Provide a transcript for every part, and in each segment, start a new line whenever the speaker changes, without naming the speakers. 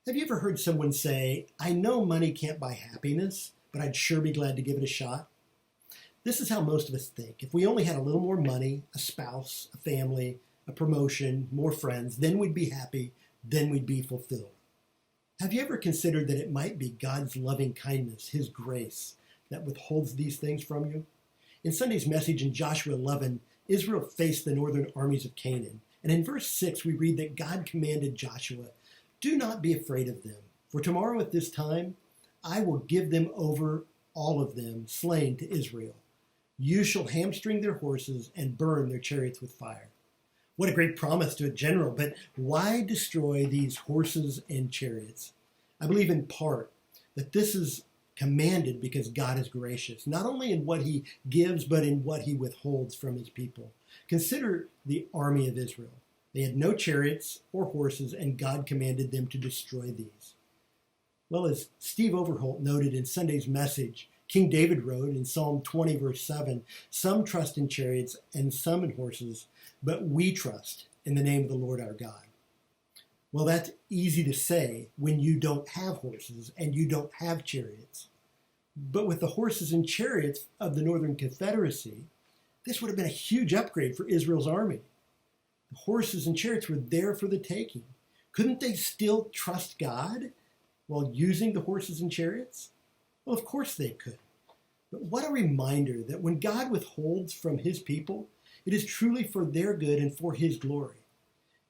Have you ever heard someone say, I know money can't buy happiness, but I'd sure be glad to give it a shot? This is how most of us think. If we only had a little more money, a spouse, a family, a promotion, more friends, then we'd be happy, then we'd be fulfilled. Have you ever considered that it might be God's loving kindness, His grace, that withholds these things from you? In Sunday's message in Joshua 11, Israel faced the northern armies of Canaan. And in verse 6, we read that God commanded Joshua, "Do not be afraid of them, for tomorrow at this time I will give them over, all of them, slain to Israel. You shall hamstring their horses and burn their chariots with fire." What a great promise to a general, but why destroy these horses and chariots? I believe in part that this is commanded because God is gracious, not only in what He gives, but in what He withholds from His people. Consider the army of Israel. They had no chariots or horses, and God commanded them to destroy these. Well, as Steve Overholt noted in Sunday's message, King David wrote in Psalm 20, verse 7, "Some trust in chariots and some in horses, but we trust in the name of the Lord our God." Well, that's easy to say when you don't have horses and you don't have chariots. But with the horses and chariots of the Northern Confederacy, this would have been a huge upgrade for Israel's army. The horses and chariots were there for the taking. Couldn't they still trust God while using the horses and chariots? Well, of course they could. But what a reminder that when God withholds from His people, it is truly for their good and for His glory.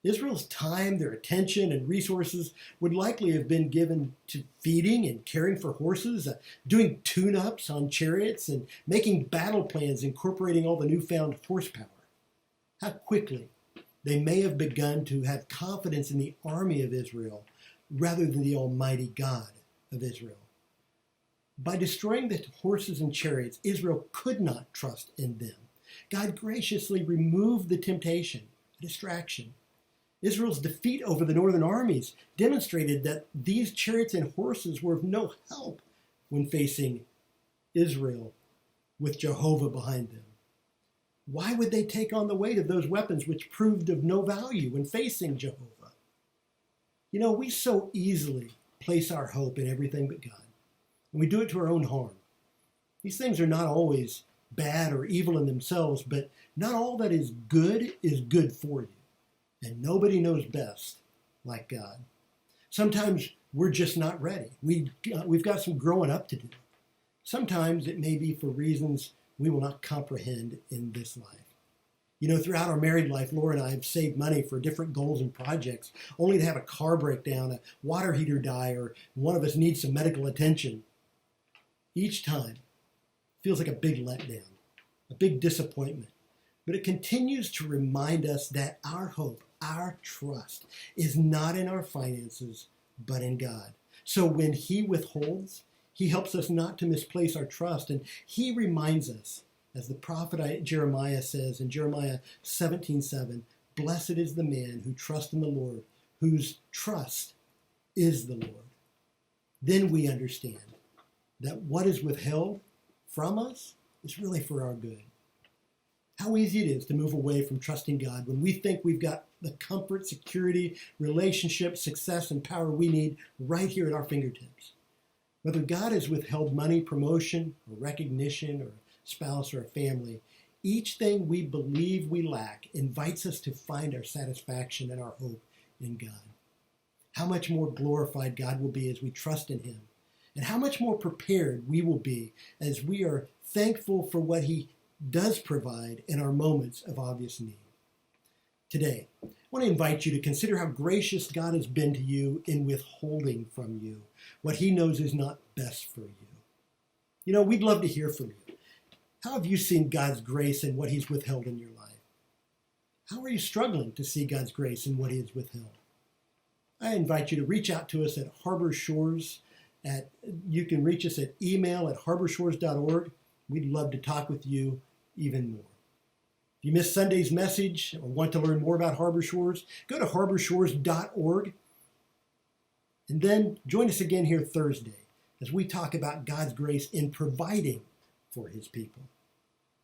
Israel's time, their attention, and resources would likely have been given to feeding and caring for horses, doing tune-ups on chariots, and making battle plans incorporating all the newfound horsepower. How quickly they may have begun to have confidence in the army of Israel rather than the Almighty God of Israel. By destroying the horses and chariots, Israel could not trust in them. God graciously removed the temptation, the distraction. Israel's defeat over the northern armies demonstrated that these chariots and horses were of no help when facing Israel with Jehovah behind them. Why would they take on the weight of those weapons which proved of no value when facing Jehovah? You know, we so easily place our hope in everything but God, and we do it to our own harm. These things are not always bad or evil in themselves, but not all that is good for you. And nobody knows best like God. Sometimes we're just not ready. We've got some growing up to do. Sometimes it may be for reasons we will not comprehend in this life. You know, throughout our married life, Laura and I have saved money for different goals and projects, only to have a car break down, a water heater die, or one of us needs some medical attention. Each time feels like a big letdown, a big disappointment. But it continues to remind us that our hope, our trust, is not in our finances, but in God. So when He withholds, He helps us not to misplace our trust. And He reminds us, as the prophet Jeremiah says in Jeremiah 17:7, "Blessed is the man who trusts in the Lord, whose trust is the Lord." Then we understand that what is withheld from us is really for our good. How easy it is to move away from trusting God when we think we've got the comfort, security, relationship, success, and power we need right here at our fingertips. Whether God has withheld money, promotion, or recognition, or a spouse, or a family, each thing we believe we lack invites us to find our satisfaction and our hope in God. How much more glorified God will be as we trust in Him, and how much more prepared we will be as we are thankful for what He does provide in our moments of obvious need. Today, I want to invite you to consider how gracious God has been to you in withholding from you what He knows is not best for you. You know, we'd love to hear from you. How have you seen God's grace in what He's withheld in your life? How are you struggling to see God's grace in what He has withheld? I invite you to reach out to us at Harbor Shores. You can reach us at email@harborshores.org. We'd love to talk with you even more. If you missed Sunday's message or want to learn more about Harbor Shores, go to harborshores.org. And then join us again here Thursday as we talk about God's grace in providing for His people.